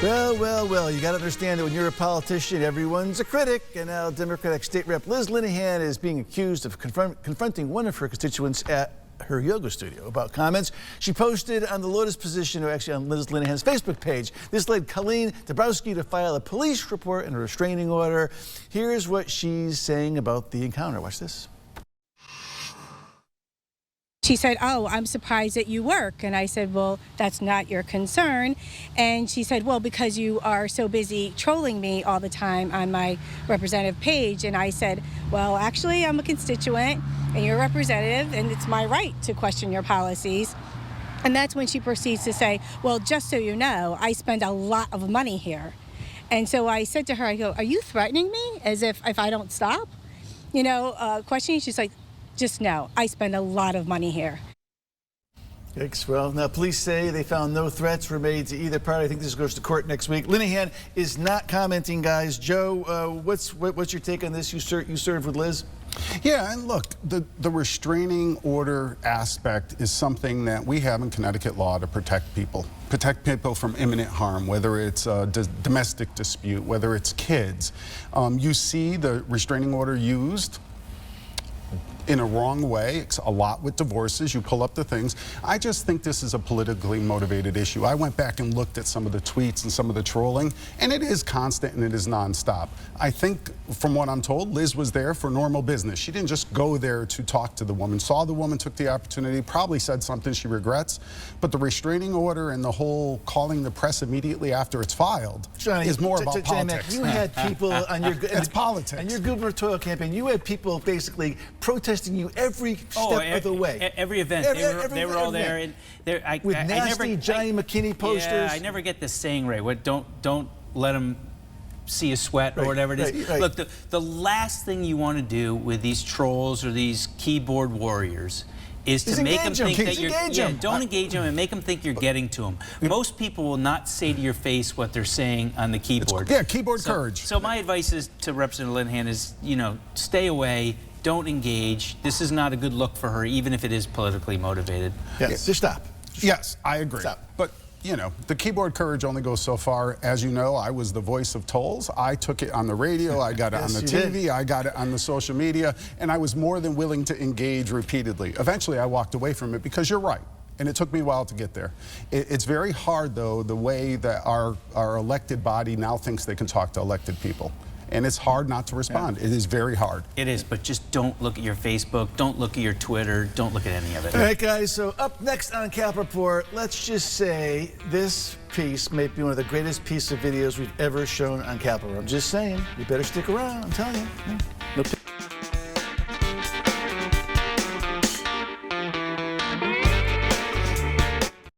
Well, you got to understand that when you're a politician, everyone's a critic. And now Democratic State Rep Liz Linehan is being accused of confronting one of her constituents at her yoga studio about comments she posted on the Lotus position, or actually on Liz Linehan's Facebook page. This led Colleen Dabrowski to file a police report and a restraining order. Here's what she's saying about the encounter. Watch this. She said, "Oh, I'm surprised that you work." And I said, "Well, that's not your concern." And she said, "Well, because you are so busy trolling me all the time on my representative page." And I said, "Well, actually, I'm a constituent and you're a representative, and it's my right to question your policies." And that's when she proceeds to say, "Well, just so you know, I spend a lot of money here." And so I said to her, I go, "Are you threatening me as if I don't stop, questioning?" She's like, "Just know, I spend a lot of money here." Yikes. Well, now police say they found no threats were made to either party. I think this goes to court next week. Linehan is not commenting, guys. Joe, what's your take on this? You served with Liz? Yeah, and look, the restraining order aspect is something that we have in Connecticut law to protect people from imminent harm, whether it's a domestic dispute, whether it's kids. You see the restraining order used in a wrong way. It's a lot with divorces. You pull up the things. I just think this is a politically motivated issue. I went back and looked at some of the tweets and some of the trolling, and it is constant and it is nonstop. I think, from what I'm told, Liz was there for normal business. She didn't just go there to talk to the woman. Saw the woman, took the opportunity, probably said something she regrets. But the restraining order and the whole calling the press immediately after it's filed is more about politics. You had people on your it's politics. On your gubernatorial campaign, you had people basically protesting you every step of the way. Every event. They were all there. And with nasty Johnny McKinney posters. Yeah, I never get this saying right. What, don't let them see you sweat or whatever it is. Right. Look, the last thing you want to do with these trolls or these keyboard warriors is to make them think that you're... don't engage them and make them think you're getting to them. Most people will not say to your face what they're saying on the keyboard. Keyboard courage. So my advice is to Representative Linehan is, stay away. Don't engage. This is not a good look for her, even if it is politically motivated. Yes, just stop. Yes, I agree. Stop. But, the keyboard courage only goes so far. As you know, I was the voice of tolls. I took it on the radio, I got it on the TV, I got it on the social media, and I was more than willing to engage repeatedly. Eventually, I walked away from it because you're right. And it took me a while to get there. It's very hard, though, the way that our elected body now thinks they can talk to elected people. And it's hard not to respond. Yeah. It is very hard. It is, but just don't look at your Facebook, don't look at your Twitter, don't look at any of it. All right, guys, so up next on Cap Report, let's just say this piece may be one of the greatest pieces of videos we've ever shown on Capitol. I'm just saying, you better stick around, I'm telling you.